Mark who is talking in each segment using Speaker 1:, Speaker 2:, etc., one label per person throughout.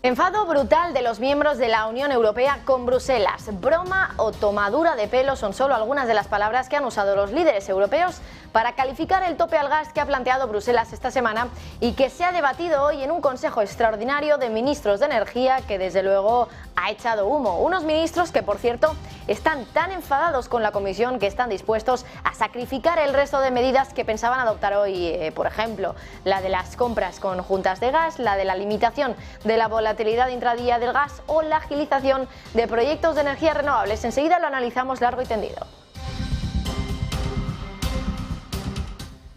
Speaker 1: Enfado brutal de los miembros de la Unión Europea con Bruselas. Broma o tomadura de pelo son solo algunas de las palabras que han usado los líderes europeos para calificar el tope al gas que ha planteado Bruselas esta semana y que se ha debatido hoy en un Consejo Extraordinario de Ministros de Energía que desde luego ha echado humo. Unos ministros que, por cierto, están tan enfadados con la Comisión que están dispuestos a sacrificar el resto de medidas que pensaban adoptar hoy, por ejemplo, la de las compras conjuntas de gas, la de la limitación de la volatilidad intradía del gas o la agilización de proyectos de energías renovables. Enseguida lo analizamos largo y tendido.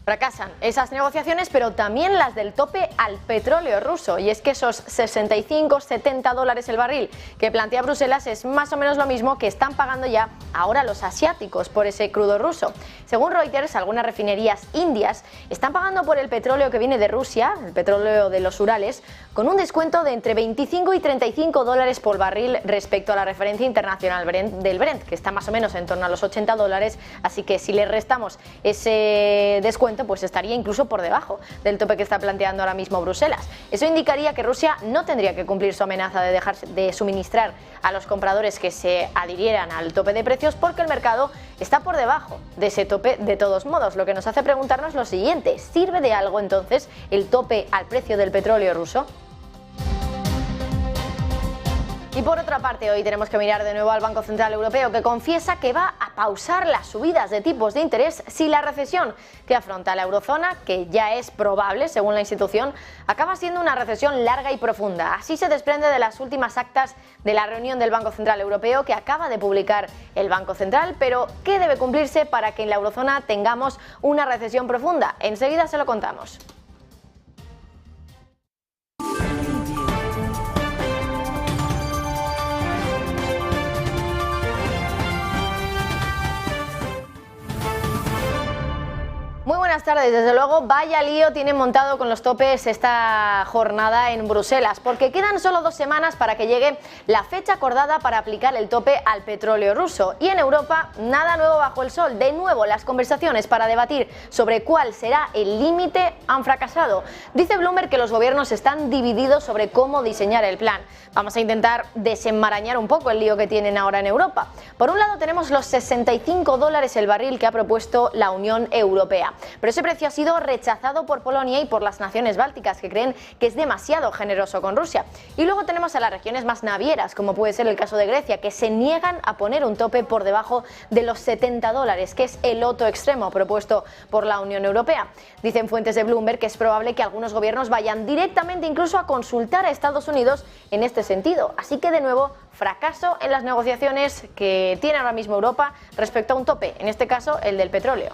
Speaker 1: Fracasan esas negociaciones, pero también las del tope al petróleo ruso. Y es que esos 65-70 dólares el barril que plantea Bruselas es más o menos lo mismo que están pagando ya ahora los asiáticos por ese crudo ruso. Según Reuters, algunas refinerías indias están pagando por el petróleo que viene de Rusia, el petróleo de los Urales, con un descuento de entre 25 y 35 dólares por barril respecto a la referencia internacional del Brent, que está más o menos en torno a los 80 dólares. Así que si le restamos ese descuento, pues estaría incluso por debajo del tope que está planteando ahora mismo Bruselas. Eso indicaría que Rusia no tendría que cumplir su amenaza de dejar de suministrar a los compradores que se adhirieran al tope de precios, porque el mercado está por debajo de ese tope de todos modos, lo que nos hace preguntarnos lo siguiente: ¿sirve de algo entonces el tope al precio del petróleo ruso? Y por otra parte, hoy tenemos que mirar de nuevo al Banco Central Europeo, que confiesa que va a pausar las subidas de tipos de interés si la recesión que afronta la eurozona, que ya es probable según la institución, acaba siendo una recesión larga y profunda. Así se desprende de las últimas actas de la reunión del Banco Central Europeo que acaba de publicar el Banco Central. Pero ¿qué debe cumplirse para que en la eurozona tengamos una recesión profunda? Enseguida se lo contamos. Muy buenas tardes. Desde luego, vaya lío tienen montado con los topes esta jornada en Bruselas, porque quedan solo 2 semanas para que llegue la fecha acordada para aplicar el tope al petróleo ruso. Y en Europa, nada nuevo bajo el sol. De nuevo, las conversaciones para debatir sobre cuál será el límite han fracasado. Dice Bloomberg que los gobiernos están divididos sobre cómo diseñar el plan. Vamos a intentar desenmarañar un poco el lío que tienen ahora en Europa. Por un lado, tenemos los 65 dólares el barril que ha propuesto la Unión Europea. Pero ese precio ha sido rechazado por Polonia y por las naciones bálticas, que creen que es demasiado generoso con Rusia. Y luego tenemos a las regiones más navieras, como puede ser el caso de Grecia, que se niegan a poner un tope por debajo de los 70 dólares, que es el otro extremo propuesto por la Unión Europea. Dicen fuentes de Bloomberg que es probable que algunos gobiernos vayan directamente incluso a consultar a Estados Unidos en este sentido. Así que, de nuevo, fracaso en las negociaciones que tiene ahora mismo Europa respecto a un tope, en este caso el del petróleo.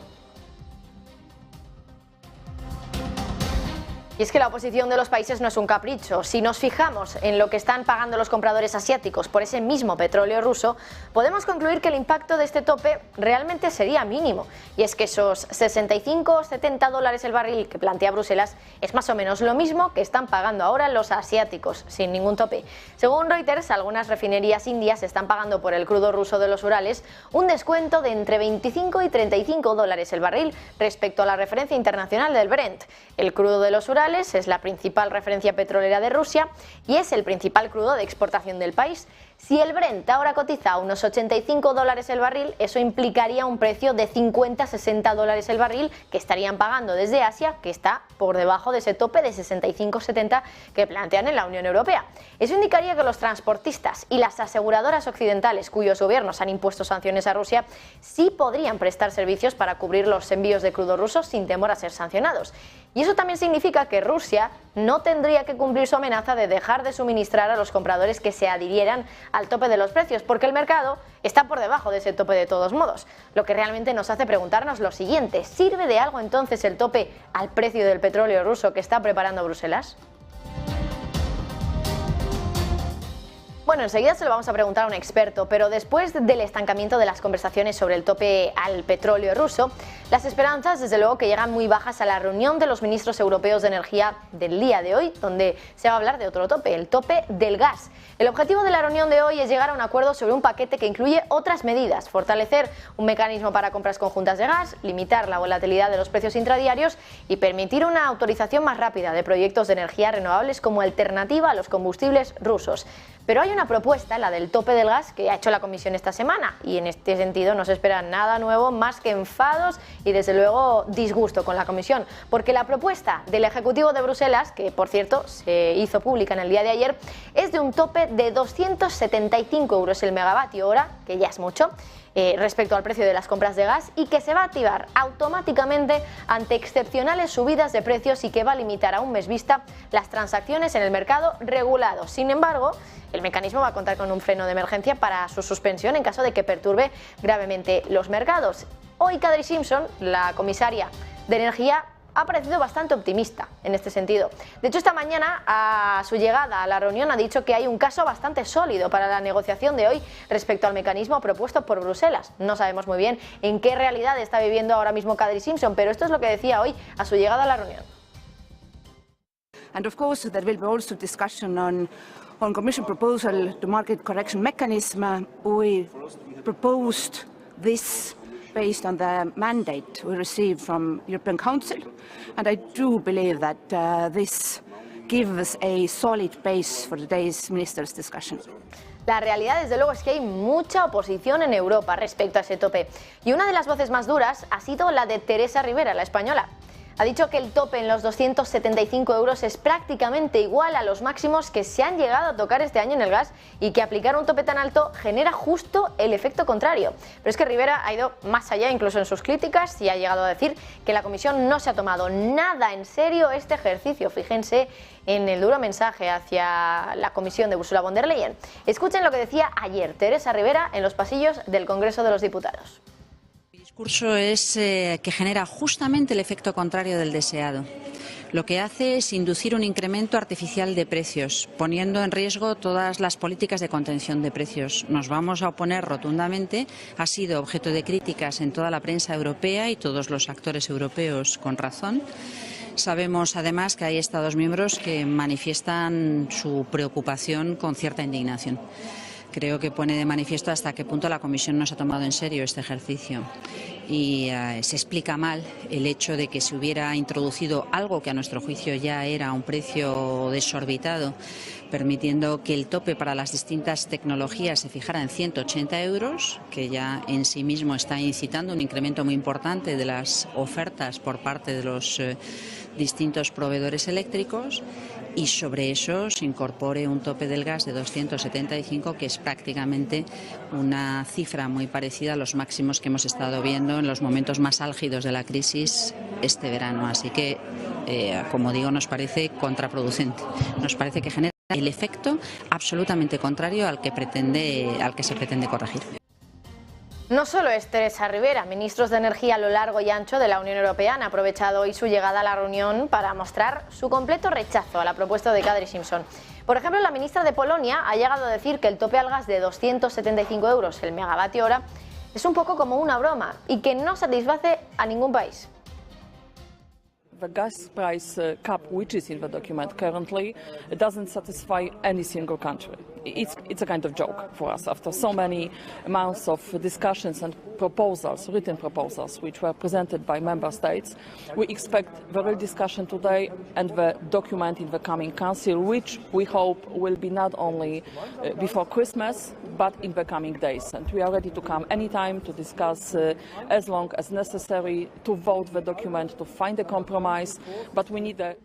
Speaker 1: Y es que la oposición de los países no es un capricho. Si nos fijamos en lo que están pagando los compradores asiáticos por ese mismo petróleo ruso, podemos concluir que el impacto de este tope realmente sería mínimo. Y es que esos 65 o 70 dólares el barril que plantea Bruselas es más o menos lo mismo que están pagando ahora los asiáticos, sin ningún tope. Según Reuters, algunas refinerías indias están pagando por el crudo ruso de los Urales un descuento de entre 25 y 35 dólares el barril respecto a la referencia internacional del Brent. El crudo de los Urales es la principal referencia petrolera de Rusia y es el principal crudo de exportación del país. Si el Brent ahora cotiza a unos 85 dólares el barril, eso implicaría un precio de 50-60 dólares el barril que estarían pagando desde Asia, que está por debajo de ese tope de 65-70 que plantean en la Unión Europea. Eso indicaría que los transportistas y las aseguradoras occidentales, cuyos gobiernos han impuesto sanciones a Rusia, sí podrían prestar servicios para cubrir los envíos de crudo ruso sin temor a ser sancionados. Y eso también significa que Rusia no tendría que cumplir su amenaza de dejar de suministrar a los compradores que se adhirieran al tope de los precios, porque el mercado está por debajo de ese tope de todos modos. Lo que realmente nos hace preguntarnos lo siguiente: ¿sirve de algo entonces el tope al precio del petróleo ruso que está preparando Bruselas? Bueno, Bueno, enseguida se lo vamos a preguntar a un experto, pero después del estancamiento de las conversaciones sobre el tope al petróleo ruso, las esperanzas desde luego que llegan muy bajas a la reunión de los ministros europeos de energía del día de hoy, donde se va a hablar de otro tope, el tope del gas. El objetivo de la reunión de hoy es llegar a un acuerdo sobre un paquete que incluye otras medidas, fortalecer un mecanismo para compras conjuntas de gas, limitar la volatilidad de los precios intradiarios y permitir una autorización más rápida de proyectos de energía renovables como alternativa a los combustibles rusos. Pero hay una propuesta, la del tope del gas, que ha hecho la Comisión esta semana y en este sentido no se espera nada nuevo más que enfados y desde luego disgusto con la Comisión, porque la propuesta del Ejecutivo de Bruselas, que por cierto se hizo pública en el día de ayer, es de un tope de 275 euros el megavatio hora, que ya es mucho, respecto al precio de las compras de gas y que se va a activar automáticamente ante excepcionales subidas de precios y que va a limitar a un mes vista las transacciones en el mercado regulado. Sin embargo, el mecanismo va a contar con un freno de emergencia para su suspensión en caso de que perturbe gravemente los mercados. Hoy Kadri Simpson, la comisaria de Energía, ha parecido bastante optimista en este sentido. De hecho, esta mañana, a su llegada a la reunión, ha dicho que hay un caso bastante sólido para la negociación de hoy respecto al mecanismo propuesto por Bruselas. No sabemos muy bien en qué realidad está viviendo ahora mismo Kadri Simpson, pero esto es lo que decía hoy a su llegada a la reunión.
Speaker 2: And of course, there will be also discussion on Commission proposal, the market correction mechanism. We proposed this based on the mandate we received from European Council, and I do believe that this gives a solid base for today's ministers' discussion.
Speaker 1: La realidad, desde luego, es que hay mucha oposición en Europa respecto a ese tope. Y una de las voces más duras ha sido la de Teresa Ribera, la española. Ha dicho que el tope en los 275 euros es prácticamente igual a los máximos que se han llegado a tocar este año en el gas y que aplicar un tope tan alto genera justo el efecto contrario. Pero es que Ribera ha ido más allá incluso en sus críticas y ha llegado a decir que la Comisión no se ha tomado nada en serio este ejercicio. Fíjense en el duro mensaje hacia la Comisión de Ursula von der Leyen. Escuchen lo que decía ayer Teresa Ribera en los pasillos del Congreso de los Diputados.
Speaker 3: El discurso es que genera justamente el efecto contrario del deseado. Lo que hace es inducir un incremento artificial de precios, poniendo en riesgo todas las políticas de contención de precios. Nos vamos a oponer rotundamente. Ha sido objeto de críticas en toda la prensa europea y todos los actores europeos con razón. Sabemos además que hay Estados miembros que manifiestan su preocupación con cierta indignación. Creo que pone de manifiesto hasta qué punto la Comisión no se ha tomado en serio este ejercicio y se explica mal el hecho de que se hubiera introducido algo que a nuestro juicio ya era un precio desorbitado, permitiendo que el tope para las distintas tecnologías se fijara en 180 euros, que ya en sí mismo está incitando un incremento muy importante de las ofertas por parte de los distintos proveedores eléctricos, y sobre eso se incorpore un tope del gas de 275, que es prácticamente una cifra muy parecida a los máximos que hemos estado viendo en los momentos más álgidos de la crisis este verano. Así que, como digo, nos parece contraproducente. Nos parece que genera el efecto absolutamente contrario al que se pretende corregir.
Speaker 1: No solo es Teresa Ribera, ministros de Energía a lo largo y ancho de la Unión Europea han aprovechado hoy su llegada a la reunión para mostrar su completo rechazo a la propuesta de Kadri Simpson. Por ejemplo, la ministra de Polonia ha llegado a decir que el tope al gas de 275 euros el megavatio hora es un poco como una broma y que no satisface a ningún país.
Speaker 4: The gas price cap, which is in the document currently, doesn't satisfy any single country. It's a kind of joke for us after so many months of discussions and proposals, written proposals, which were presented by member states. We expect the real discussion today and the document in the coming council, which we hope will be not only before Christmas, but in the coming days. And we are ready to come anytime to discuss as long as necessary, to vote the document, to find a compromise. But we need a...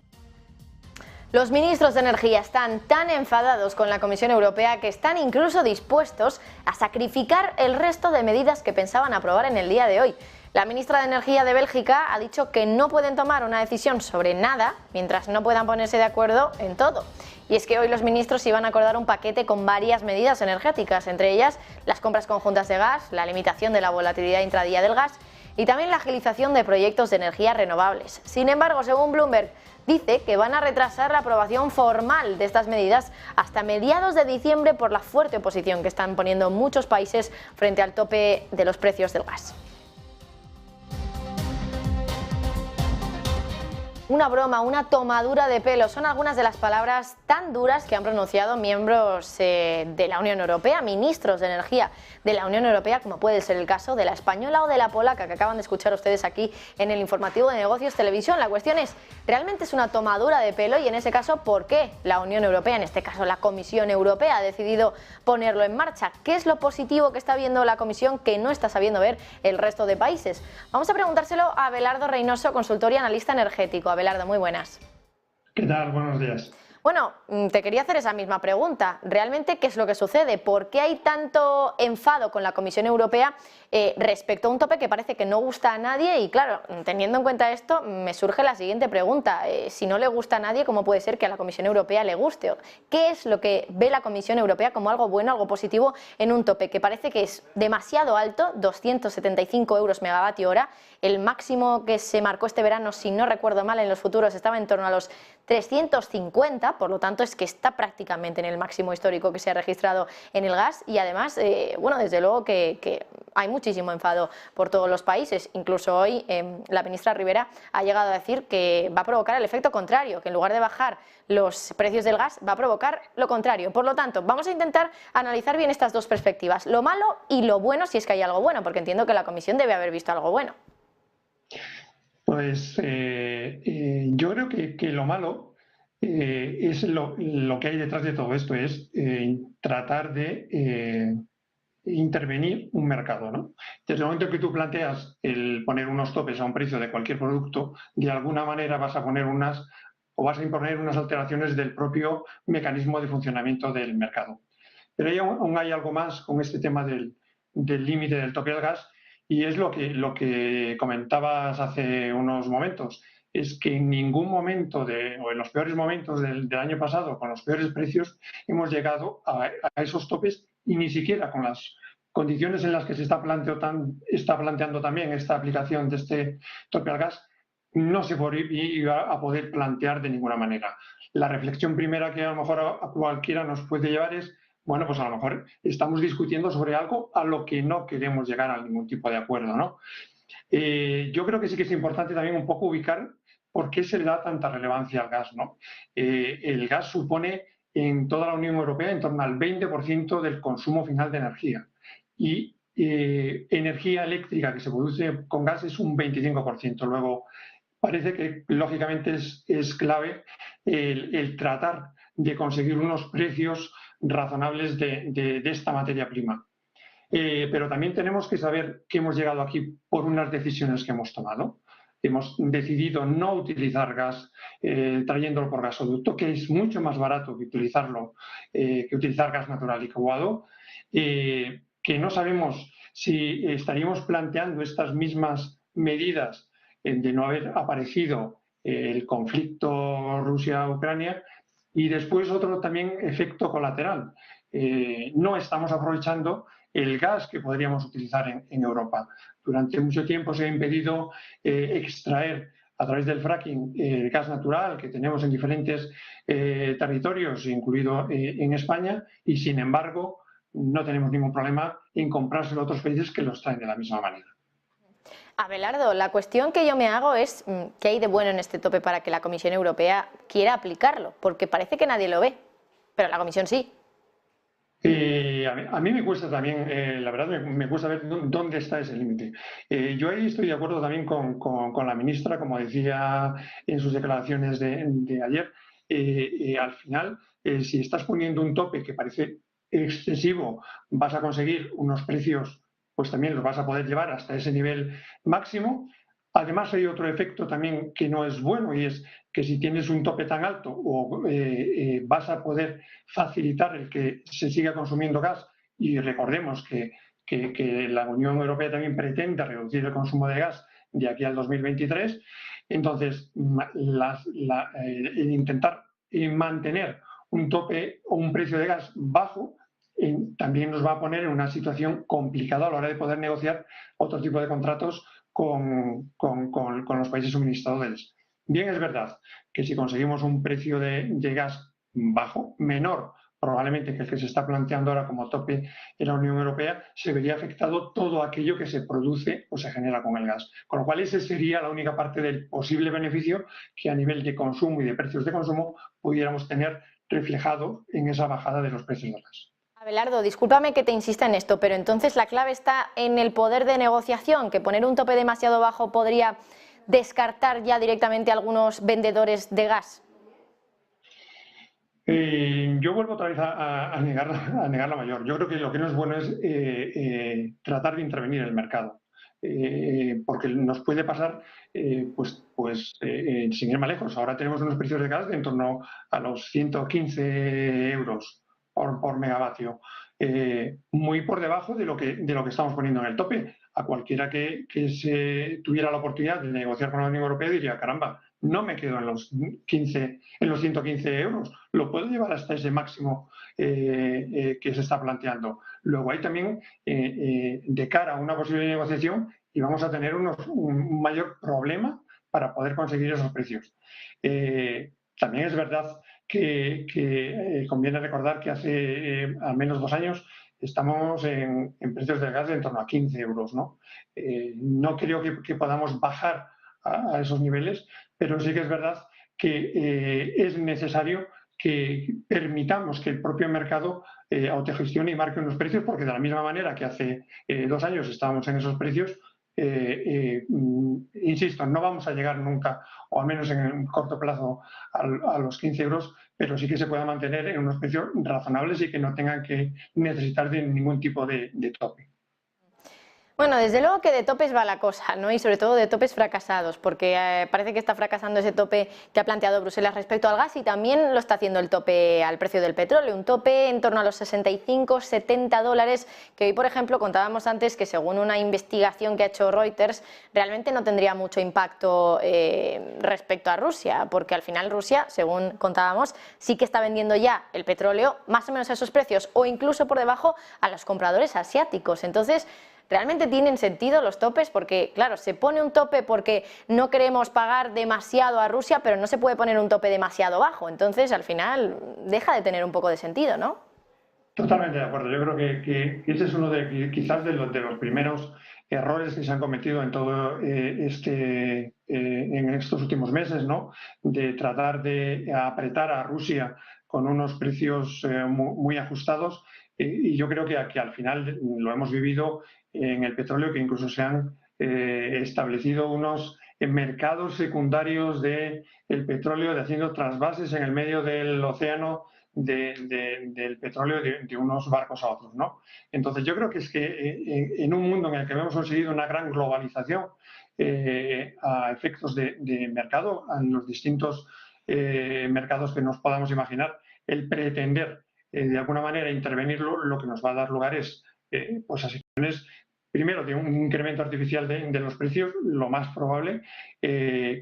Speaker 1: Los ministros de Energía están tan enfadados con la Comisión Europea que están incluso dispuestos a sacrificar el resto de medidas que pensaban aprobar en el día de hoy. La ministra de Energía de Bélgica ha dicho que no pueden tomar una decisión sobre nada mientras no puedan ponerse de acuerdo en todo. Y es que hoy los ministros iban a acordar un paquete con varias medidas energéticas, entre ellas las compras conjuntas de gas, la limitación de la volatilidad intradía del gas y también la agilización de proyectos de energías renovables. Sin embargo, según Bloomberg, dice que van a retrasar la aprobación formal de estas medidas hasta mediados de diciembre por la fuerte oposición que están poniendo muchos países frente al tope de los precios del gas. Una broma, una tomadura de pelo, son algunas de las palabras tan duras que han pronunciado miembros de la Unión Europea, ministros de energía de la Unión Europea, como puede ser el caso de la española o de la polaca que acaban de escuchar ustedes aquí en el informativo de Negocios Televisión. La cuestión es, ¿realmente es una tomadura de pelo? Y en ese caso, ¿por qué la Unión Europea, en este caso la Comisión Europea, ha decidido ponerlo en marcha? ¿Qué es lo positivo que está viendo la Comisión que no está sabiendo ver el resto de países? Vamos a preguntárselo a Abelardo Reynoso, consultor y analista energético. Abelardo, muy buenas.
Speaker 5: ¿Qué tal? Buenos días.
Speaker 1: Bueno, te quería hacer esa misma pregunta. ¿Realmente qué es lo que sucede? ¿Por qué hay tanto enfado con la Comisión Europea respecto a un tope que parece que no gusta a nadie? Y claro, teniendo en cuenta esto, me surge la siguiente pregunta. Si no le gusta a nadie, ¿cómo puede ser que a la Comisión Europea le guste? ¿Qué es lo que ve la Comisión Europea como algo bueno, algo positivo en un tope que parece que es demasiado alto, 275 euros megavatio hora? El máximo que se marcó este verano, si no recuerdo mal, en los futuros estaba en torno a los 350, por lo tanto es que está prácticamente en el máximo histórico que se ha registrado en el gas y además, bueno, desde luego que hay muchísimo enfado por todos los países. Incluso hoy la ministra Rivera ha llegado a decir que va a provocar el efecto contrario, que en lugar de bajar los precios del gas va a provocar lo contrario. Por lo tanto, vamos a intentar analizar bien estas dos perspectivas, lo malo y lo bueno, si es que hay algo bueno, porque entiendo que la Comisión debe haber visto algo bueno.
Speaker 5: Pues yo creo que lo malo es lo que hay detrás de todo esto, es tratar de intervenir un mercado, ¿no? Desde el momento que tú planteas el poner unos topes a un precio de cualquier producto, de alguna manera vas a imponer unas alteraciones del propio mecanismo de funcionamiento del mercado. Pero aún hay algo más con este tema del límite del tope del gas. Y es lo que comentabas hace unos momentos, es que en ningún momento, o en los peores momentos del año pasado, con los peores precios, hemos llegado a esos topes y ni siquiera con las condiciones en las que se está planteando también esta aplicación de este tope al gas, no se iba a poder plantear de ninguna manera. La reflexión primera que a lo mejor a cualquiera nos puede llevar es, bueno, pues a lo mejor estamos discutiendo sobre algo a lo que no queremos llegar a ningún tipo de acuerdo, ¿no? Yo creo que sí que es importante también un poco ubicar por qué se le da tanta relevancia al gas, ¿no? El gas supone en toda la Unión Europea en torno al 20% del consumo final de energía y energía eléctrica que se produce con gas es un 25%. Luego, parece que lógicamente es clave el tratar de conseguir unos precios razonables de esta materia prima. Pero también tenemos que saber que hemos llegado aquí por unas decisiones que hemos tomado. Hemos decidido no utilizar gas trayéndolo por gasoducto, que es mucho más barato que utilizar gas natural licuado, que no sabemos si estaríamos planteando estas mismas medidas de no haber aparecido el conflicto Rusia-Ucrania. Y después otro también efecto colateral. No estamos aprovechando el gas que podríamos utilizar en Europa. Durante mucho tiempo se ha impedido extraer a través del fracking el gas natural que tenemos en diferentes territorios, incluido en España, y sin embargo no tenemos ningún problema en comprárselo a otros países que los traen de la misma manera.
Speaker 1: Abelardo, la cuestión que yo me hago es ¿qué hay de bueno en este tope para que la Comisión Europea quiera aplicarlo? Porque parece que nadie lo ve, pero la Comisión sí.
Speaker 5: A mí me cuesta también, la verdad me cuesta ver dónde está ese límite. Yo ahí estoy de acuerdo también con la ministra, como decía en sus declaraciones de ayer. Al final, si estás poniendo un tope que parece excesivo, vas a conseguir unos precios, pues también los vas a poder llevar hasta ese nivel máximo. Además hay otro efecto también que no es bueno y es que si tienes un tope tan alto vas a poder facilitar el que se siga consumiendo gas y recordemos que la Unión Europea también pretende reducir el consumo de gas de aquí al 2023. Entonces, intentar mantener un tope o un precio de gas bajo también nos va a poner en una situación complicada a la hora de poder negociar otro tipo de contratos con los países suministradores. Bien, es verdad que si conseguimos un precio de gas bajo, menor probablemente que el que se está planteando ahora como tope en la Unión Europea, se vería afectado todo aquello que se produce o se genera con el gas. Con lo cual, esa sería la única parte del posible beneficio que a nivel de consumo y de precios de consumo pudiéramos tener reflejado en esa bajada de los precios del gas.
Speaker 1: Abelardo, discúlpame que te insista en esto, pero entonces la clave está en el poder de negociación, que poner un tope demasiado bajo podría descartar ya directamente a algunos vendedores de gas.
Speaker 5: Yo vuelvo otra vez a negar la mayor. Yo creo que lo que no es bueno es tratar de intervenir en el mercado. Porque nos puede pasar, sin ir más lejos. Ahora tenemos unos precios de gas de en torno a los 115 euros por megavatio, muy por debajo de lo que estamos poniendo en el tope. A cualquiera que se tuviera la oportunidad de negociar con la Unión Europea diría, caramba, no me quedo en los 115 euros, lo puedo llevar hasta ese máximo que se está planteando. Luego hay también, de cara a una posible negociación, y vamos a tener un mayor problema para poder conseguir esos precios. También es verdad que conviene recordar que hace al menos 2 años estamos en precios del gas de en torno a 15 euros, ¿no? No creo que podamos bajar a esos niveles, pero sí que es verdad que es necesario que permitamos que el propio mercado autogestione y marque unos precios, porque de la misma manera que hace 2 años estábamos en esos precios, insisto, no vamos a llegar nunca, o al menos en un corto plazo, a los 15 euros, pero sí que se pueda mantener en unos precios razonables y que no tengan que necesitar de ningún tipo de tope.
Speaker 1: Bueno, desde luego que de topes va la cosa, ¿no? Y sobre todo de topes fracasados, porque parece que está fracasando ese tope que ha planteado Bruselas respecto al gas y también lo está haciendo el tope al precio del petróleo, un tope en torno a los 65-70 dólares, que hoy, por ejemplo, contábamos antes que según una investigación que ha hecho Reuters, realmente no tendría mucho impacto respecto a Rusia, porque al final Rusia, según contábamos, sí que está vendiendo ya el petróleo más o menos a esos precios o incluso por debajo a los compradores asiáticos. Entonces, ¿realmente tienen sentido los topes? Porque, claro, se pone un tope porque no queremos pagar demasiado a Rusia, pero no se puede poner un tope demasiado bajo. Entonces, al final, deja de tener un poco de sentido, ¿no?
Speaker 5: Totalmente de acuerdo. Yo creo que ese es uno quizás de los primeros errores que se han cometido en todo en estos últimos meses, ¿no? De tratar de apretar a Rusia con unos precios muy ajustados. Y yo creo que al final lo hemos vivido en el petróleo, que incluso se han establecido unos mercados secundarios del petróleo, haciendo trasvases en el medio del océano del petróleo de unos barcos a otros, ¿no? Entonces yo creo que es que en un mundo en el que hemos conseguido una gran globalización a efectos de mercado, en los distintos mercados que nos podamos imaginar, el pretender de alguna manera intervenirlo, lo que nos va a dar lugar es a situaciones, primero, de un incremento artificial de los precios, lo más probable,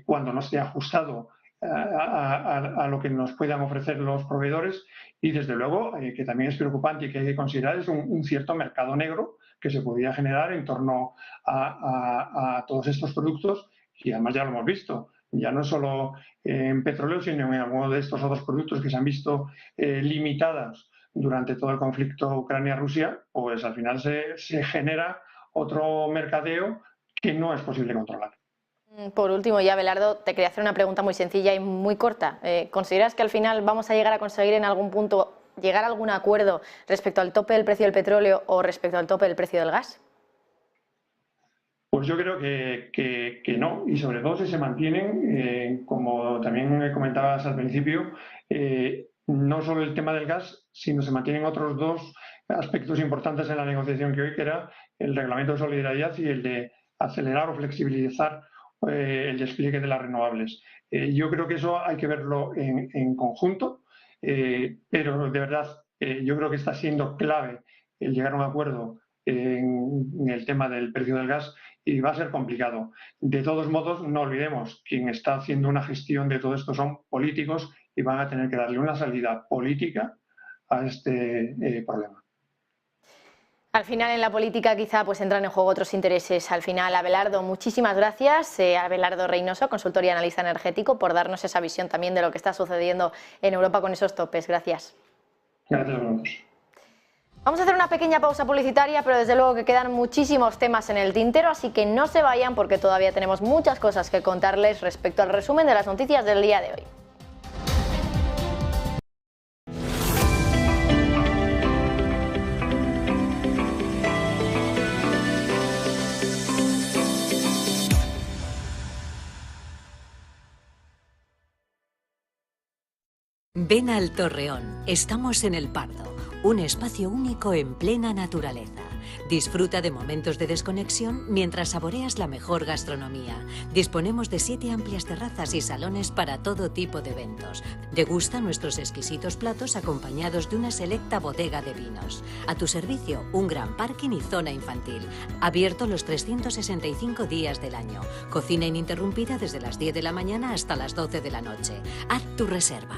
Speaker 5: cuando no esté ajustado a lo que nos puedan ofrecer los proveedores, y desde luego que también es preocupante y que hay que considerar es un cierto mercado negro que se podría generar en torno a todos estos productos, y además ya lo hemos visto, ya no solo en petróleo, sino en algunos de estos otros productos que se han visto limitados durante todo el conflicto Ucrania-Rusia, pues al final se genera otro mercadeo que no es posible controlar.
Speaker 1: Por último, ya, Abelardo, te quería hacer una pregunta muy sencilla y muy corta. ¿Consideras que al final vamos a llegar a conseguir en algún punto llegar a algún acuerdo respecto al tope del precio del petróleo o respecto al tope del precio del gas?
Speaker 5: Pues yo creo que no, y sobre todo si se mantienen, como también comentabas al principio, no solo el tema del gas, sino se mantienen otros 2 aspectos importantes en la negociación que hoy, que era el reglamento de solidaridad y el de acelerar o flexibilizar el despliegue de las renovables. Yo creo que eso hay que verlo en conjunto, pero de verdad yo creo que está siendo clave el llegar a un acuerdo en el tema del precio del gas, y va a ser complicado. De todos modos, no olvidemos, quien está haciendo una gestión de todo esto son políticos y van a tener que darle una salida política a este problema.
Speaker 1: Al final en la política quizá pues entran en juego otros intereses. Al final, Abelardo, muchísimas gracias. Abelardo Reynoso, consultor y analista energético, por darnos esa visión también de lo que está sucediendo en Europa con esos topes. Gracias.
Speaker 5: Gracias.
Speaker 1: Vamos a hacer una pequeña pausa publicitaria, pero desde luego que quedan muchísimos temas en el tintero, así que no se vayan porque todavía tenemos muchas cosas que contarles respecto al resumen de las noticias del día de hoy.
Speaker 6: Ven al Torreón, estamos en El Pardo, un espacio único en plena naturaleza. Disfruta de momentos de desconexión mientras saboreas la mejor gastronomía. Disponemos de 7 amplias terrazas y salones para todo tipo de eventos. Degusta nuestros exquisitos platos acompañados de una selecta bodega de vinos. A tu servicio, un gran parking y zona infantil. Abierto los 365 días del año. Cocina ininterrumpida desde las 10 de la mañana hasta las 12 de la noche. Haz tu reserva.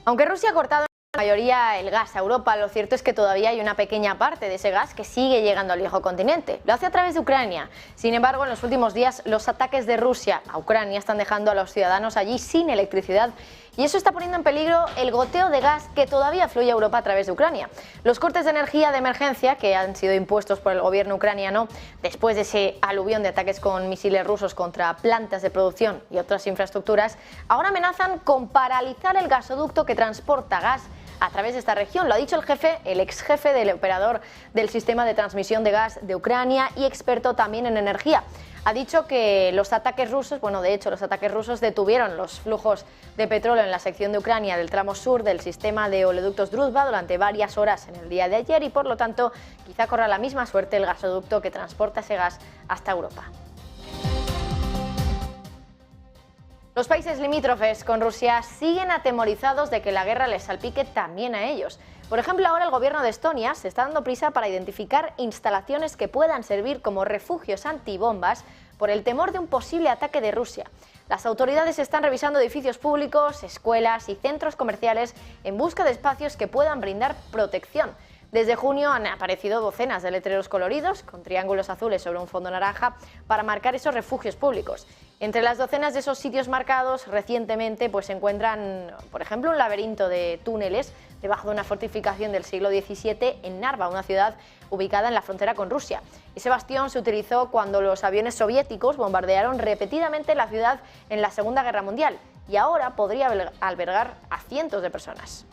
Speaker 1: Aunque Rusia ha cortado en la mayoría el gas a Europa, lo cierto es que todavía hay una pequeña parte de ese gas que sigue llegando al viejo continente. Lo hace a través de Ucrania. Sin embargo, en los últimos días, los ataques de Rusia a Ucrania están dejando a los ciudadanos allí sin electricidad. Y eso está poniendo en peligro el goteo de gas que todavía fluye a Europa a través de Ucrania. Los cortes de energía de emergencia que han sido impuestos por el gobierno ucraniano después de ese aluvión de ataques con misiles rusos contra plantas de producción y otras infraestructuras, ahora amenazan con paralizar el gasoducto que transporta gas a través de esta región. Lo ha dicho el ex jefe del operador del sistema de transmisión de gas de Ucrania y experto también en energía. Ha dicho que los ataques rusos, los ataques rusos detuvieron los flujos de petróleo en la sección de Ucrania del tramo sur del sistema de oleoductos Druzhba durante varias horas en el día de ayer y por lo tanto quizá corra la misma suerte el gasoducto que transporta ese gas hasta Europa. Los países limítrofes con Rusia siguen atemorizados de que la guerra les salpique también a ellos. Por ejemplo, ahora el gobierno de Estonia se está dando prisa para identificar instalaciones que puedan servir como refugios antibombas por el temor de un posible ataque de Rusia. Las autoridades están revisando edificios públicos, escuelas y centros comerciales en busca de espacios que puedan brindar protección. Desde junio han aparecido docenas de letreros coloridos con triángulos azules sobre un fondo naranja para marcar esos refugios públicos. Entre las docenas de esos sitios marcados recientemente se encuentran, por ejemplo, un laberinto de túneles debajo de una fortificación del siglo XVII en Narva, una ciudad ubicada en la frontera con Rusia. Ese bastión se utilizó cuando los aviones soviéticos bombardearon repetidamente la ciudad en la Segunda Guerra Mundial y ahora podría albergar a cientos de personas.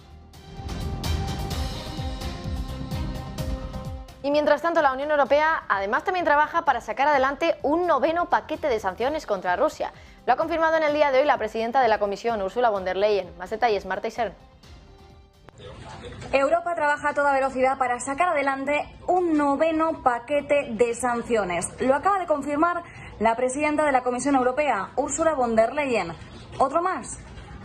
Speaker 1: Y mientras tanto, la Unión Europea además también trabaja para sacar adelante un 9º paquete de sanciones contra Rusia. Lo ha confirmado en el día de hoy la presidenta de la Comisión, Ursula von der Leyen. Más detalles, Marta Isern.
Speaker 7: Europa trabaja a toda velocidad para sacar adelante un 9º paquete de sanciones. Lo acaba de confirmar la presidenta de la Comisión Europea, Ursula von der Leyen. ¿Otro más?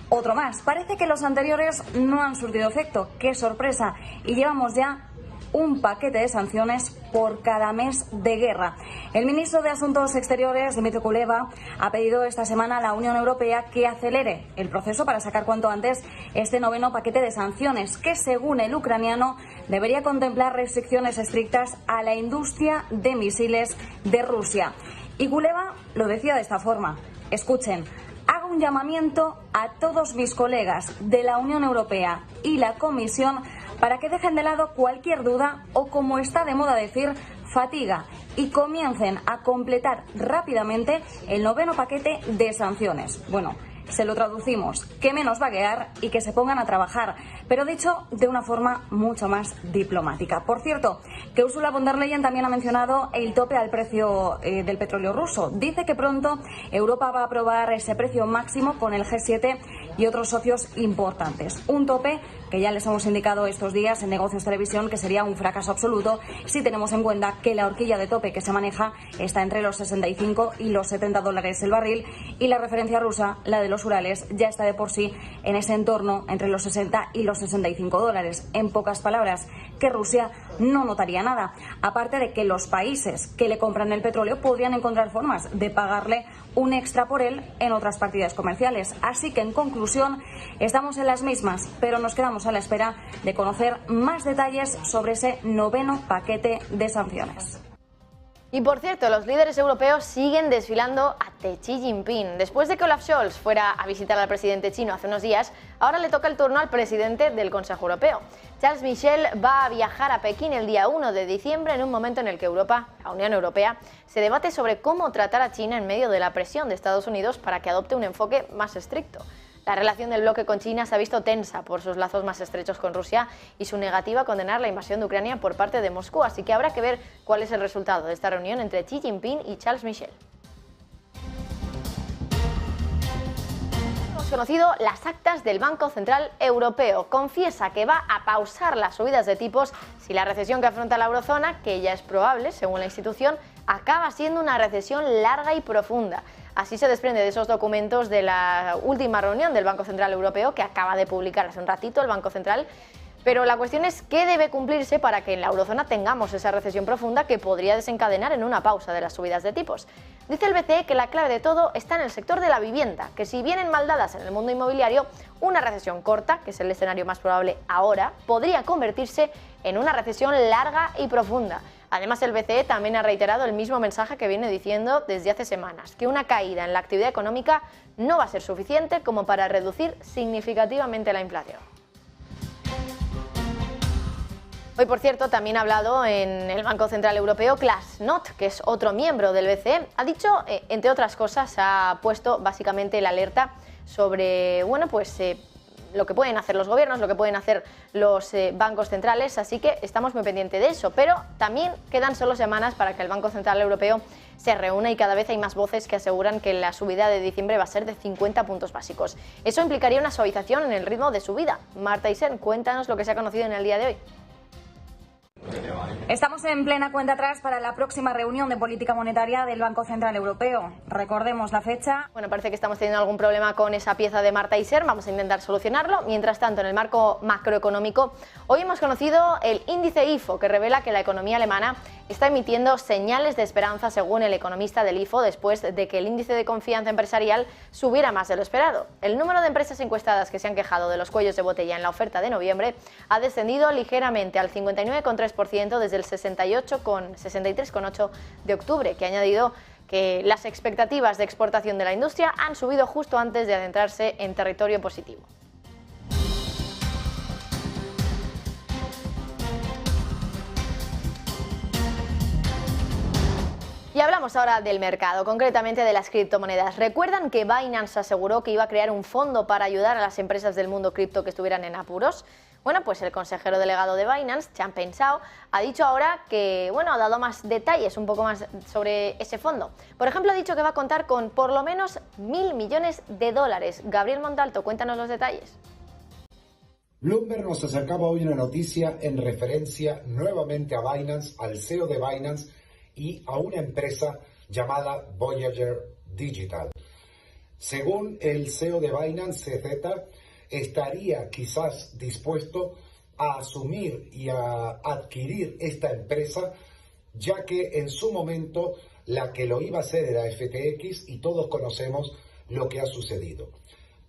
Speaker 7: Otro más. Parece que los anteriores no han surtido efecto. ¡Qué sorpresa! Y llevamos ya un paquete de sanciones por cada mes de guerra. El ministro de Asuntos Exteriores, Dmytro Kuleba, ha pedido esta semana a la Unión Europea que acelere el proceso para sacar cuanto antes este 9º paquete de sanciones, que según el ucraniano debería contemplar restricciones estrictas a la industria de misiles de Rusia. Y Kuleba lo decía de esta forma. Escuchen. Hago un llamamiento a todos mis colegas de la Unión Europea y la Comisión para que dejen de lado cualquier duda o, como está de moda decir, fatiga y comiencen a completar rápidamente el 9º paquete de sanciones. Bueno, se lo traducimos, que menos vaguear y que se pongan a trabajar, pero dicho de una forma mucho más diplomática. Por cierto, que Ursula von der Leyen también ha mencionado el tope al precio del petróleo ruso. Dice que pronto Europa va a aprobar ese precio máximo con el G7 y otros socios importantes. Un tope que ya les hemos indicado estos días en Negocios Televisión que sería un fracaso absoluto si tenemos en cuenta que la horquilla de tope que se maneja está entre los 65 y los 70 dólares el barril, y la referencia rusa, la de los Urales, ya está de por sí en ese entorno entre los 60 y los 65 dólares. En pocas palabras, que Rusia no notaría nada, aparte de que los países que le compran el petróleo podrían encontrar formas de pagarle un extra por él en otras partidas comerciales. Así que, en conclusión, estamos en las mismas, pero nos quedamos a la espera de conocer más detalles sobre ese 9º paquete de sanciones.
Speaker 1: Y por cierto, los líderes europeos siguen desfilando ante Xi Jinping. Después de que Olaf Scholz fuera a visitar al presidente chino hace unos días, ahora le toca el turno al presidente del Consejo Europeo. Charles Michel va a viajar a Pekín el día 1 de diciembre, en un momento en el que Europa, la Unión Europea, se debate sobre cómo tratar a China en medio de la presión de Estados Unidos para que adopte un enfoque más estricto. La relación del bloque con China se ha visto tensa por sus lazos más estrechos con Rusia y su negativa a condenar la invasión de Ucrania por parte de Moscú, así que habrá que ver cuál es el resultado de esta reunión entre Xi Jinping y Charles Michel. Hemos conocido las actas del Banco Central Europeo. Confiesa que va a pausar las subidas de tipos si la recesión que afronta la eurozona, que ya es probable según la institución, acaba siendo una recesión larga y profunda. Así se desprende de esos documentos de la última reunión del Banco Central Europeo que acaba de publicar hace un ratito el Banco Central. Pero la cuestión es qué debe cumplirse para que en la eurozona tengamos esa recesión profunda que podría desencadenar en una pausa de las subidas de tipos. Dice el BCE que la clave de todo está en el sector de la vivienda, que si vienen mal dadas en el mundo inmobiliario, una recesión corta, que es el escenario más probable ahora, podría convertirse en una recesión larga y profunda. Además, el BCE también ha reiterado el mismo mensaje que viene diciendo desde hace semanas, que una caída en la actividad económica no va a ser suficiente como para reducir significativamente la inflación. Hoy, por cierto, también ha hablado en el Banco Central Europeo Klaas Knot, que es otro miembro del BCE. Ha dicho, entre otras cosas, ha puesto básicamente la alerta sobre, lo que pueden hacer los gobiernos, lo que pueden hacer los bancos centrales, así que estamos muy pendientes de eso. Pero también quedan solo semanas para que el Banco Central Europeo se reúna y cada vez hay más voces que aseguran que la subida de diciembre va a ser de 50 puntos básicos. Eso implicaría una suavización en el ritmo de subida. Marta Isen, cuéntanos lo que se ha conocido en el día de hoy.
Speaker 7: Estamos en plena cuenta atrás para la próxima reunión de política monetaria del Banco Central Europeo. Recordemos la fecha.
Speaker 1: Bueno, parece que estamos teniendo algún problema con esa pieza de Marta Iser. Vamos a intentar solucionarlo. Mientras tanto, en el marco macroeconómico, hoy hemos conocido el índice IFO, que revela que la economía alemana está emitiendo señales de esperanza, según el economista del IFO, después de que el índice de confianza empresarial subiera más de lo esperado. El número de empresas encuestadas que se han quejado de los cuellos de botella en la oferta de noviembre ha descendido ligeramente al 59,3% desde el 63,8% de octubre, que ha añadido que las expectativas de exportación de la industria han subido justo antes de adentrarse en territorio positivo. Y hablamos ahora del mercado, concretamente de las criptomonedas. ¿Recuerdan que Binance aseguró que iba a crear un fondo para ayudar a las empresas del mundo cripto que estuvieran en apuros? Bueno, pues el consejero delegado de Binance, Changpeng Zhao, ha dicho ahora que, ha dado más detalles, un poco más sobre ese fondo. Por ejemplo, ha dicho que va a contar con por lo menos $1.000 millones. Gabriel Montalto, cuéntanos los detalles.
Speaker 8: Bloomberg nos acercaba hoy una noticia en referencia nuevamente a Binance, al CEO de Binance y a una empresa llamada Voyager Digital. Según el CEO de Binance, CZ, estaría quizás dispuesto a asumir y a adquirir esta empresa, ya que en su momento la que lo iba a hacer era FTX y todos conocemos lo que ha sucedido.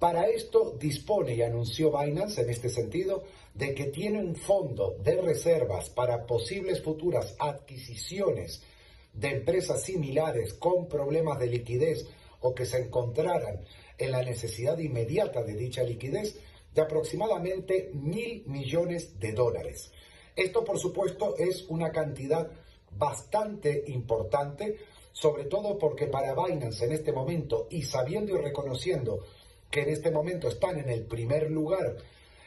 Speaker 8: Para esto dispone y anunció Binance en este sentido de que tiene un fondo de reservas para posibles futuras adquisiciones de empresas similares con problemas de liquidez o que se encontraran en la necesidad inmediata de dicha liquidez de aproximadamente $1.000 millones. Esto, por supuesto, es una cantidad bastante importante, sobre todo porque para Binance en este momento, y sabiendo y reconociendo que en este momento están en el primer lugar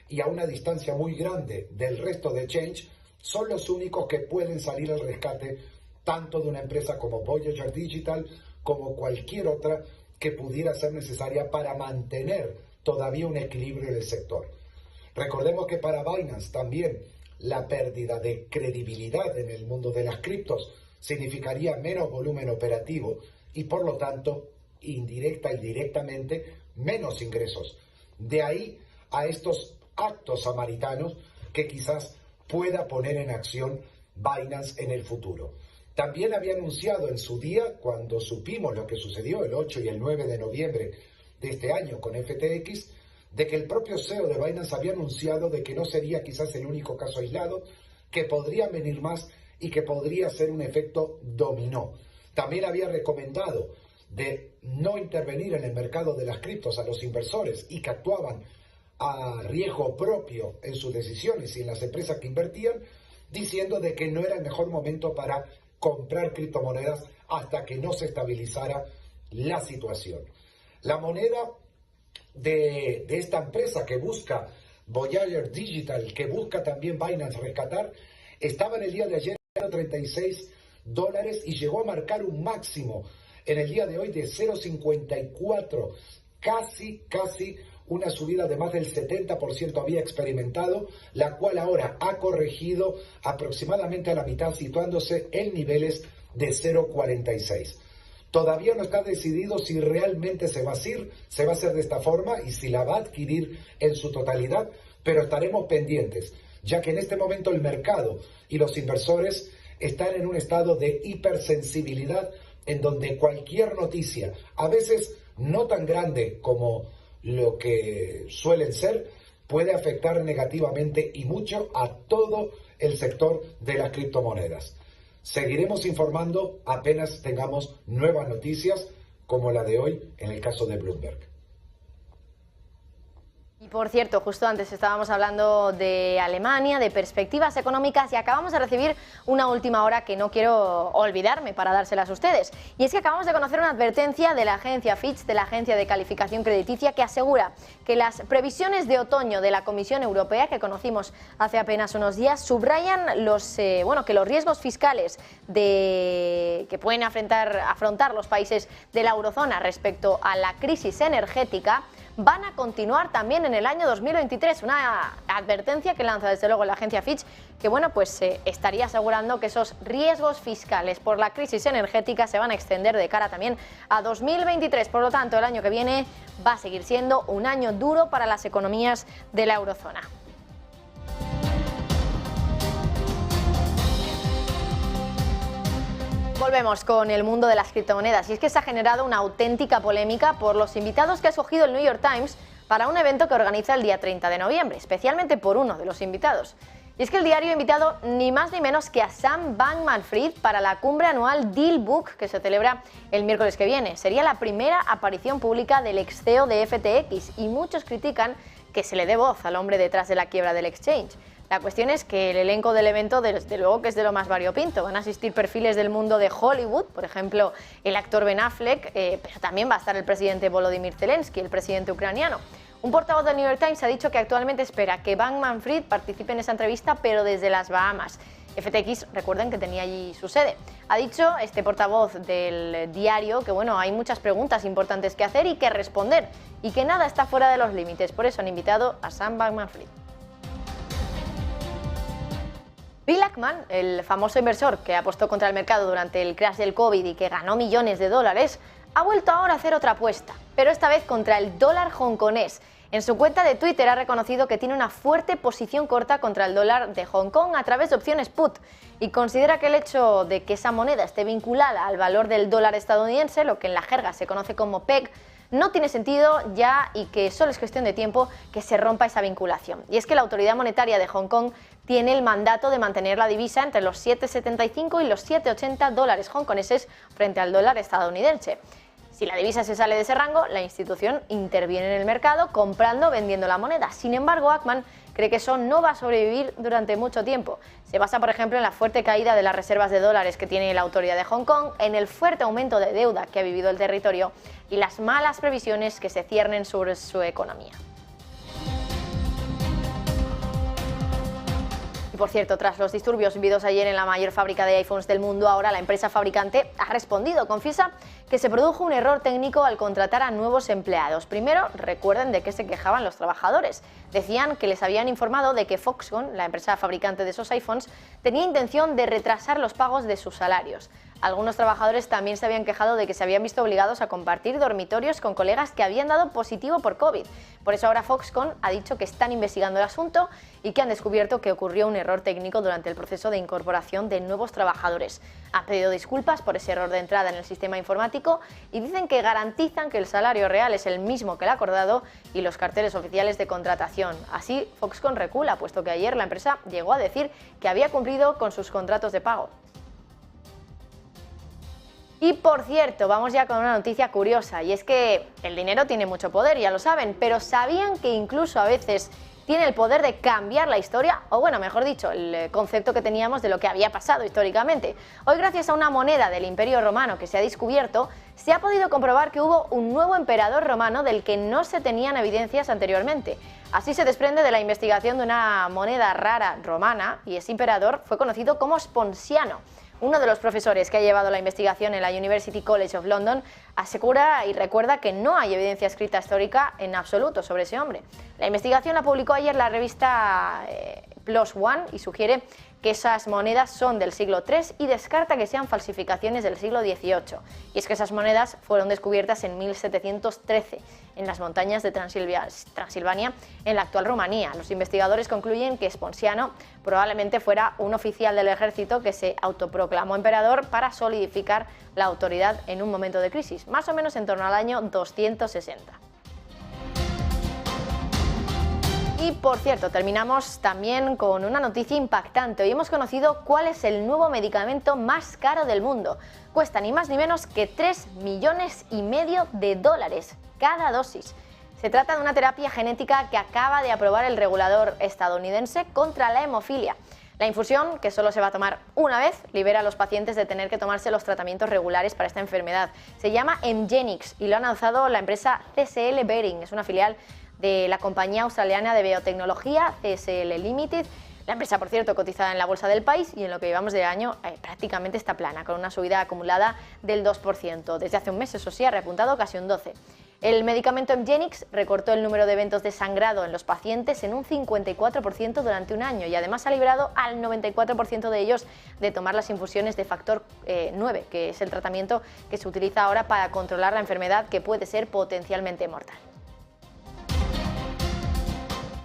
Speaker 8: y a una distancia muy grande del resto de exchange, son los únicos que pueden salir al rescate tanto de una empresa como Voyager Digital como cualquier otra que pudiera ser necesaria para mantener todavía un equilibrio en el sector. Recordemos que para Binance también la pérdida de credibilidad en el mundo de las criptos significaría menos volumen operativo y por lo tanto indirecta y directamente menos ingresos. De ahí a estos actos samaritanos que quizás pueda poner en acción Binance en el futuro. También había anunciado en su día, cuando supimos lo que sucedió el 8 y el 9 de noviembre de este año con FTX, de que el propio CEO de Binance había anunciado de que no sería quizás el único caso aislado, que podrían venir más y que podría ser un efecto dominó. También había recomendado de no intervenir en el mercado de las criptos a los inversores y que actuaban a riesgo propio en sus decisiones y en las empresas que invertían, diciendo de que no era el mejor momento para comprar criptomonedas hasta que no se estabilizara la situación. La moneda de esta empresa que busca Voyager Digital, que busca también Binance rescatar, estaba en el día de ayer a $36 y llegó a marcar un máximo en el día de hoy de 0,54, casi una subida de más del 70% había experimentado, la cual ahora ha corregido aproximadamente a la mitad, situándose en niveles de 0,46. Todavía no está decidido si realmente se va a hacer de esta forma y si la va a adquirir en su totalidad, pero estaremos pendientes, ya que en este momento el mercado y los inversores están en un estado de hipersensibilidad en donde cualquier noticia, a veces no tan grande como lo que suelen ser, puede afectar negativamente y mucho a todo el sector de las criptomonedas. Seguiremos informando apenas tengamos nuevas noticias como la de hoy en el caso de Bloomberg.
Speaker 1: Y por cierto, justo antes estábamos hablando de Alemania, de perspectivas económicas y acabamos de recibir una última hora que no quiero olvidarme para dárselas a ustedes. Y es que acabamos de conocer una advertencia de la agencia Fitch, de la agencia de calificación crediticia, que asegura que las previsiones de otoño de la Comisión Europea, que conocimos hace apenas unos días, subrayan que los riesgos fiscales que pueden afrontar los países de la eurozona respecto a la crisis energética van a continuar también en el año 2023. Una advertencia que lanza desde luego la agencia Fitch, que estaría asegurando que esos riesgos fiscales por la crisis energética se van a extender de cara también a 2023. Por lo tanto, el año que viene va a seguir siendo un año duro para las economías de la eurozona. Volvemos con el mundo de las criptomonedas y es que se ha generado una auténtica polémica por los invitados que ha escogido el New York Times para un evento que organiza el día 30 de noviembre, especialmente por uno de los invitados. Y es que el diario ha invitado ni más ni menos que a Sam Bankman-Fried para la cumbre anual DealBook que se celebra el miércoles que viene. Sería la primera aparición pública del ex CEO de FTX y muchos critican que se le dé voz al hombre detrás de la quiebra del exchange. La cuestión es que el elenco del evento, desde luego que es de lo más variopinto. Van a asistir perfiles del mundo de Hollywood, por ejemplo, el actor Ben Affleck, pero también va a estar el presidente Volodymyr Zelensky, el presidente ucraniano. Un portavoz del New York Times ha dicho que actualmente espera que Bankman-Fried participe en esa entrevista, pero desde las Bahamas. FTX, recuerden que tenía allí su sede. Ha dicho este portavoz del diario que hay muchas preguntas importantes que hacer y que responder, y que nada está fuera de los límites. Por eso han invitado a Sam Bankman-Fried. Bill Ackman, el famoso inversor que apostó contra el mercado durante el crash del COVID y que ganó millones de dólares, ha vuelto ahora a hacer otra apuesta, pero esta vez contra el dólar hongkonés. En su cuenta de Twitter ha reconocido que tiene una fuerte posición corta contra el dólar de Hong Kong a través de opciones put y considera que el hecho de que esa moneda esté vinculada al valor del dólar estadounidense, lo que en la jerga se conoce como PEG, no tiene sentido ya y que solo es cuestión de tiempo que se rompa esa vinculación. Y es que la autoridad monetaria de Hong Kong tiene el mandato de mantener la divisa entre los 7,75 y los 7,80 dólares hongkoneses frente al dólar estadounidense. Si la divisa se sale de ese rango, la institución interviene en el mercado comprando o vendiendo la moneda. Sin embargo, Ackman cree que eso no va a sobrevivir durante mucho tiempo. Se basa, por ejemplo, en la fuerte caída de las reservas de dólares que tiene la autoridad de Hong Kong, en el fuerte aumento de deuda que ha vivido el territorio y las malas previsiones que se ciernen sobre su economía. Y por cierto, tras los disturbios vividos ayer en la mayor fábrica de iPhones del mundo, ahora la empresa fabricante ha respondido. Confiesa que se produjo un error técnico al contratar a nuevos empleados. Primero, recuerden de qué se quejaban los trabajadores. Decían que les habían informado de que Foxconn, la empresa fabricante de esos iPhones, tenía intención de retrasar los pagos de sus salarios. Algunos trabajadores también se habían quejado de que se habían visto obligados a compartir dormitorios con colegas que habían dado positivo por COVID. Por eso ahora Foxconn ha dicho que están investigando el asunto y que han descubierto que ocurrió un error técnico durante el proceso de incorporación de nuevos trabajadores. Han pedido disculpas por ese error de entrada en el sistema informático y dicen que garantizan que el salario real es el mismo que el acordado y los carteles oficiales de contratación. Así, Foxconn recula, puesto que ayer la empresa llegó a decir que había cumplido con sus contratos de pago. Y por cierto, vamos ya con una noticia curiosa, y es que el dinero tiene mucho poder, ya lo saben, pero ¿sabían que incluso a veces tiene el poder de cambiar la historia? O bueno, mejor dicho, el concepto que teníamos de lo que había pasado históricamente. Hoy, gracias a una moneda del Imperio Romano que se ha descubierto, se ha podido comprobar que hubo un nuevo emperador romano del que no se tenían evidencias anteriormente. Así se desprende de la investigación de una moneda rara romana, y ese emperador fue conocido como Sponsiano. Uno de los profesores que ha llevado la investigación en la University College of London asegura y recuerda que no hay evidencia escrita histórica en absoluto sobre ese hombre. La investigación la publicó ayer la revista PLOS ONE y sugiere que esas monedas son del siglo III y descarta que sean falsificaciones del siglo XVIII. Y es que esas monedas fueron descubiertas en 1713 en las montañas de Transilvania, en la actual Rumanía. Los investigadores concluyen que Sponsiano probablemente fuera un oficial del ejército que se autoproclamó emperador para solidificar la autoridad en un momento de crisis, más o menos en torno al año 260. Y por cierto, terminamos también con una noticia impactante. Hoy hemos conocido cuál es el nuevo medicamento más caro del mundo. Cuesta ni más ni menos que 3,5 millones de dólares cada dosis. Se trata de una terapia genética que acaba de aprobar el regulador estadounidense contra la hemofilia. La infusión, que solo se va a tomar una vez, libera a los pacientes de tener que tomarse los tratamientos regulares para esta enfermedad. Se llama Hemgenix y lo ha lanzado la empresa CSL Behring. Es una filial de la compañía australiana de biotecnología CSL Limited. La empresa, por cierto, cotizada en la bolsa del país y en lo que llevamos de año prácticamente está plana, con una subida acumulada del 2%. Desde hace un mes, eso sí, ha repuntado casi un 12%. El medicamento Hemgenix recortó el número de eventos de sangrado en los pacientes en un 54% durante un año y además ha librado al 94% de ellos de tomar las infusiones de factor 9, que es el tratamiento que se utiliza ahora para controlar la enfermedad que puede ser potencialmente mortal.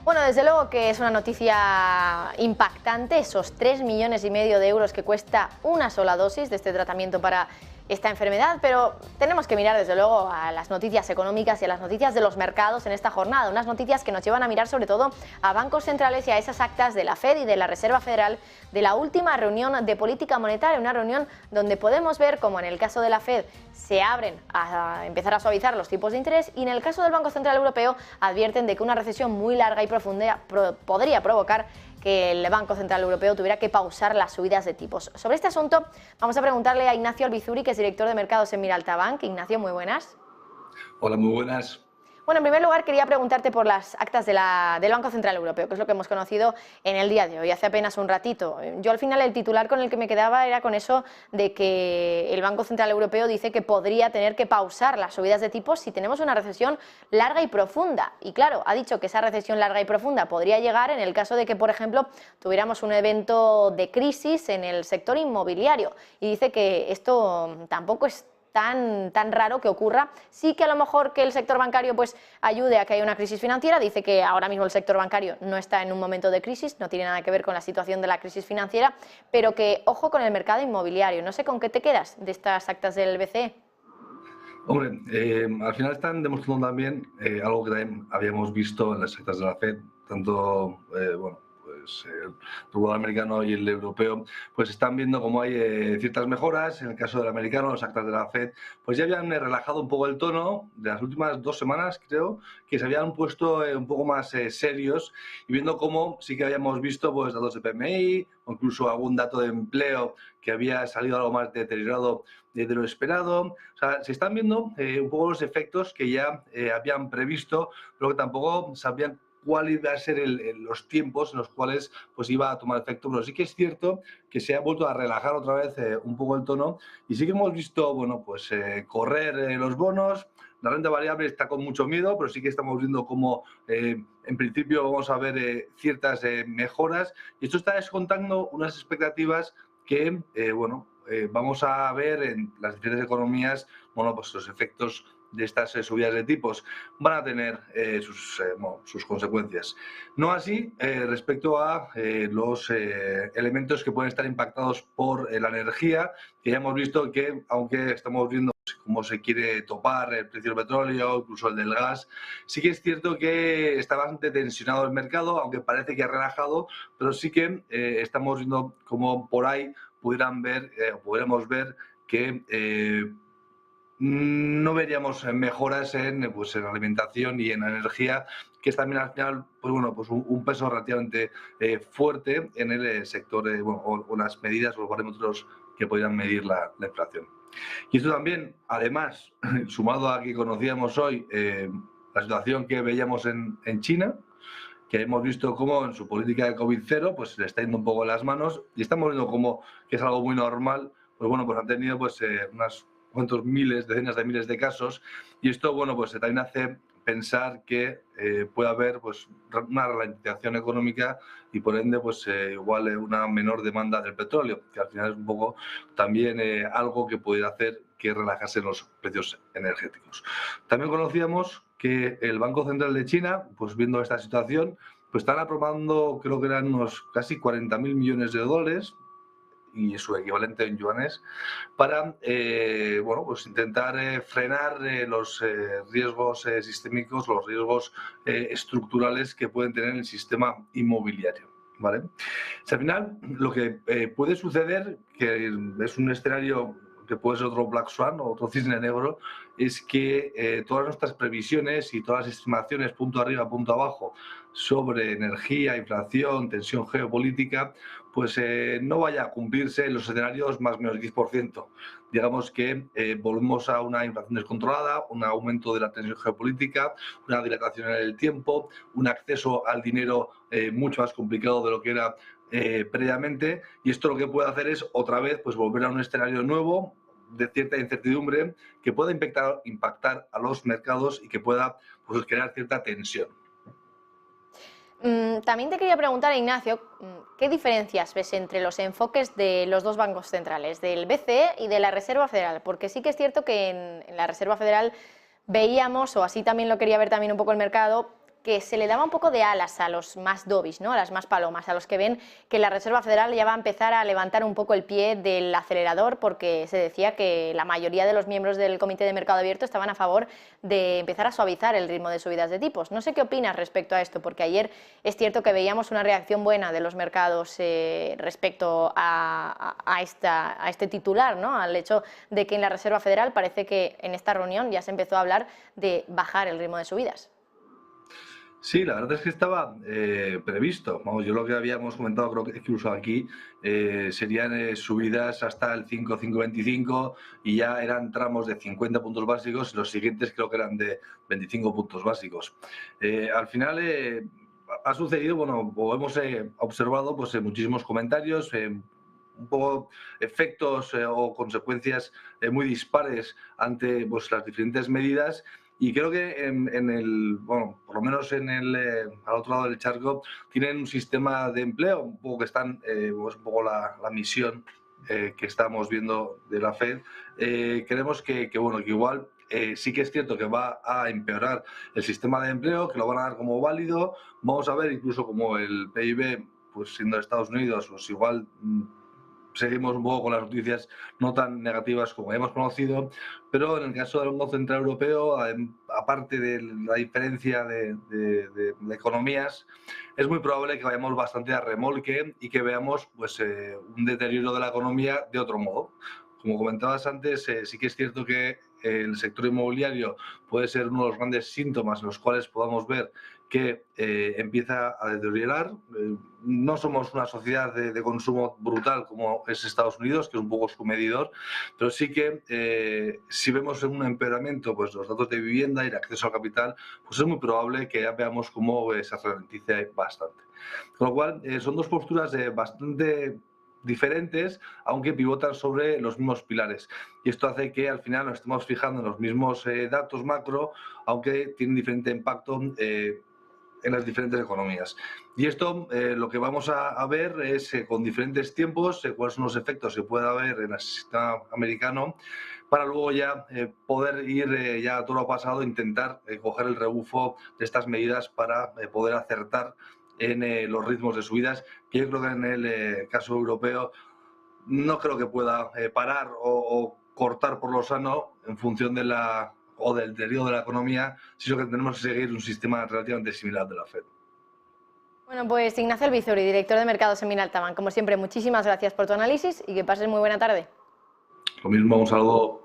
Speaker 1: Bueno, desde luego que es una noticia impactante, esos 3,5 millones de euros que cuesta una sola dosis de este tratamiento para esta enfermedad, pero tenemos que mirar desde luego a las noticias económicas y a las noticias de los mercados en esta jornada, unas noticias que nos llevan a mirar sobre todo a bancos centrales y a esas actas de la Fed y de la Reserva Federal de la última reunión de política monetaria, una reunión donde podemos ver cómo en el caso de la Fed se abren a empezar a suavizar los tipos de interés y en el caso del Banco Central Europeo advierten de que una recesión muy larga y profunda podría provocar que el Banco Central Europeo tuviera que pausar las subidas de tipos. Sobre este asunto vamos a preguntarle a Ignacio Albizuri, que es director de mercados en Miralta Bank. Ignacio, muy buenas.
Speaker 9: Hola, muy buenas.
Speaker 1: Bueno, en primer lugar quería preguntarte por las actas del Banco Central Europeo, que es lo que hemos conocido en el día de hoy, hace apenas un ratito. Yo al final el titular con el que me quedaba era con eso de que el Banco Central Europeo dice que podría tener que pausar las subidas de tipos si tenemos una recesión larga y profunda. Y claro, ha dicho que esa recesión larga y profunda podría llegar en el caso de que, por ejemplo, tuviéramos un evento de crisis en el sector inmobiliario. Y dice que esto tampoco es tan raro que ocurra, sí que a lo mejor que el sector bancario pues ayude a que haya una crisis financiera. Dice que ahora mismo el sector bancario no está en un momento de crisis, no tiene nada que ver con la situación de la crisis financiera, pero que ojo con el mercado inmobiliario. No sé con qué te quedas de estas actas del BCE.
Speaker 9: Hombre, al final están demostrando también algo que también habíamos visto en las actas de la Fed, tanto el regulador americano y el europeo, pues están viendo cómo hay ciertas mejoras. En el caso del americano, las actas de la Fed, pues ya habían relajado un poco el tono de las últimas 2 semanas, creo, que se habían puesto un poco más serios y viendo cómo sí que habíamos visto pues datos de PMI o incluso algún dato de empleo que había salido algo más deteriorado de lo esperado. O sea, se están viendo un poco los efectos que ya habían previsto, pero que tampoco sabían cuál iba a ser los tiempos en los cuales pues iba a tomar efecto, pero sí que es cierto que se ha vuelto a relajar otra vez un poco el tono y sí que hemos visto, bueno, pues correr los bonos. La renta variable está con mucho miedo, pero sí que estamos viendo cómo en principio vamos a ver ciertas mejoras y esto está descontando unas expectativas que, vamos a ver en las diferentes economías, bueno, pues los efectos de estas subidas de tipos van a tener sus consecuencias. No así respecto a los elementos que pueden estar impactados por la energía, que ya hemos visto que, aunque estamos viendo cómo se quiere topar el precio del petróleo, incluso el del gas, sí que es cierto que está bastante tensionado el mercado, aunque parece que ha relajado, pero sí que estamos viendo cómo por ahí podríamos ver que no veríamos mejoras en la alimentación y en la energía, que es también al final un peso relativamente fuerte en el sector o las medidas o los parámetros que podrían medir la inflación. Y esto también, además, sumado a que conocíamos hoy la situación que veíamos en China, que hemos visto cómo en su política de COVID-0 pues le está yendo un poco las manos y estamos viendo cómo, que es algo muy normal, pues han tenido unas cuantos miles, decenas de miles de casos y esto también hace pensar que puede haber una ralentización económica y por ende igual una menor demanda del petróleo, que al final es un poco también algo que puede hacer que relajarse los precios energéticos. También conocíamos que el Banco Central de China, viendo esta situación, están aprobando, creo que eran unos casi 40.000 millones de dólares y su equivalente en yuanes, para intentar frenar los riesgos sistémicos, los riesgos estructurales que pueden tener el sistema inmobiliario. ¿Vale? Al final, lo que puede suceder, que es un escenario que puede ser otro Black Swan o otro cisne negro, es que todas nuestras previsiones y todas las estimaciones punto arriba, punto abajo sobre energía, inflación, tensión geopolítica, no vaya a cumplirse en los escenarios más o menos 10%. Digamos que volvemos a una inflación descontrolada, un aumento de la tensión geopolítica, una dilatación en el tiempo, un acceso al dinero mucho más complicado de lo que era previamente, y esto lo que puede hacer es otra vez volver a un escenario nuevo de cierta incertidumbre que pueda impactar a los mercados y que pueda crear cierta tensión.
Speaker 1: También te quería preguntar, Ignacio, ¿qué diferencias ves entre los enfoques de los dos bancos centrales, del BCE y de la Reserva Federal? Porque sí que es cierto que en la Reserva Federal veíamos, o así también lo quería ver también un poco el mercado, que se le daba un poco de alas a los más dovish, ¿no? A las más palomas, a los que ven que la Reserva Federal ya va a empezar a levantar un poco el pie del acelerador, porque se decía que la mayoría de los miembros del Comité de Mercado Abierto estaban a favor de empezar a suavizar el ritmo de subidas de tipos. No sé qué opinas respecto a esto, porque ayer es cierto que veíamos una reacción buena de los mercados respecto a este titular, ¿no? Al hecho de que en la Reserva Federal parece que en esta reunión ya se empezó a hablar de bajar el ritmo de subidas.
Speaker 9: Sí, la verdad es que estaba previsto. Yo lo que habíamos comentado, creo que incluso aquí, serían subidas hasta el 5,25 y ya eran tramos de 50 puntos básicos y los siguientes creo que eran de 25 puntos básicos. Al final ha sucedido, o hemos observado muchísimos comentarios, un poco efectos o consecuencias muy dispares ante las diferentes medidas. Y creo que por lo menos al otro lado del charco, tienen un sistema de empleo, un poco que están, un poco la misión que estamos viendo de la Fed. Creemos que igual sí que es cierto que va a empeorar el sistema de empleo, que lo van a dar como válido. Vamos a ver incluso como el PIB, siendo de Estados Unidos, igual seguimos un poco con las noticias no tan negativas como hemos conocido, pero en el caso del Banco Central Europeo, aparte de la diferencia de economías, es muy probable que vayamos bastante a remolque y que veamos un deterioro de la economía de otro modo. Como comentabas antes, sí que es cierto que el sector inmobiliario puede ser uno de los grandes síntomas en los cuales podamos ver que empieza a deteriorar. No somos una sociedad de consumo brutal como es Estados Unidos, que es un poco su medidor, pero sí que si vemos un empeoramiento, pues los datos de vivienda y el acceso al capital, pues es muy probable que ya veamos cómo se ralentice bastante. Con lo cual, son dos posturas bastante diferentes, aunque pivotan sobre los mismos pilares. Y esto hace que al final nos estemos fijando en los mismos datos macro, aunque tienen diferente impacto en las diferentes economías. Y esto lo que vamos a ver es con diferentes tiempos cuáles son los efectos que puede haber en el sistema americano, para luego ya poder ir ya a todo lo pasado, intentar coger el rebufo de estas medidas para poder acertar en los ritmos de subidas, que yo creo que en el caso europeo no creo que pueda parar o cortar por lo sano en función de del deterioro de la economía, sino que tenemos que seguir un sistema relativamente similar de la FED.
Speaker 1: Bueno, pues Ignacio Albizuri, director de mercados en Minaltabank, como siempre, muchísimas gracias por tu análisis y que pases muy buena tarde.
Speaker 9: Lo mismo, un saludo.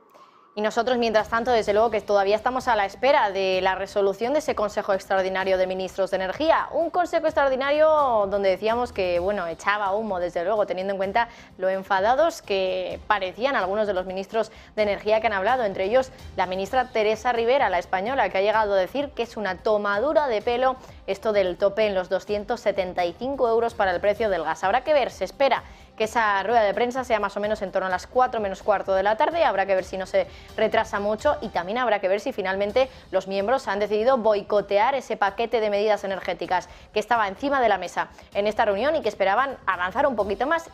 Speaker 1: Y nosotros, mientras tanto, desde luego que todavía estamos a la espera de la resolución de ese Consejo Extraordinario de Ministros de Energía. Un Consejo Extraordinario donde decíamos que, bueno, echaba humo, desde luego, teniendo en cuenta lo enfadados que parecían algunos de los ministros de Energía que han hablado. Entre ellos, la ministra Teresa Rivera, la española, que ha llegado a decir que es una tomadura de pelo esto del tope en los 275 euros para el precio del gas. Habrá que ver, se espera que esa rueda de prensa sea más o menos en torno a las 4 menos cuarto de la tarde. Habrá que ver si no se retrasa mucho y también habrá que ver si finalmente los miembros han decidido boicotear ese paquete de medidas energéticas que estaba encima de la mesa en esta reunión y que esperaban avanzar un poquito más.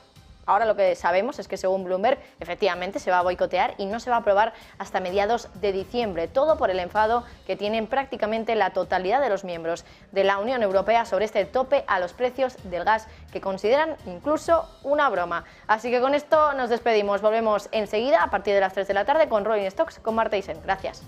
Speaker 1: Ahora lo que sabemos es que, según Bloomberg, efectivamente se va a boicotear y no se va a aprobar hasta mediados de diciembre. Todo por el enfado que tienen prácticamente la totalidad de los miembros de la Unión Europea sobre este tope a los precios del gas, que consideran incluso una broma. Así que con esto nos despedimos. Volvemos enseguida a partir de las 3 de la tarde con Rolling Stocks con Marta Isen. Gracias.